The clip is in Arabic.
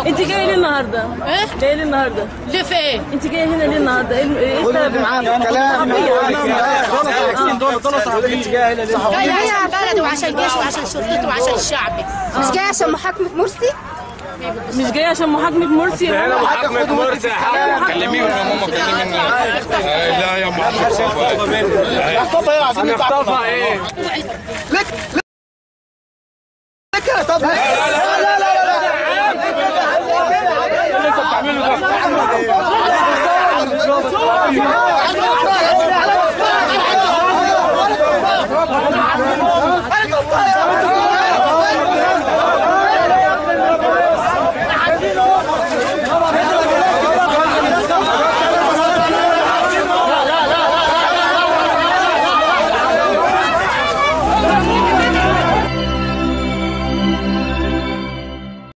انت جايه ليه النهارده؟ ايه؟ جايه ليه النهارده؟ ليه في ايه؟ انت جايه هنا ليه النهارده؟ ايه السبب معانا؟ جاي عشان بلدي وعشان جيشي وعشان شرطتي وعشان شعبي. مش جاي عشان محاكمة مرسي؟ مش جايه عشان محاكمه مرسي؟ هنا محاكمه مرسي يا حاج. كلميهم يا ماما كلميني. لا يا ماما اخطفها ايه عايزين نخطفها ايه؟ لك يا طب لا لا لا لا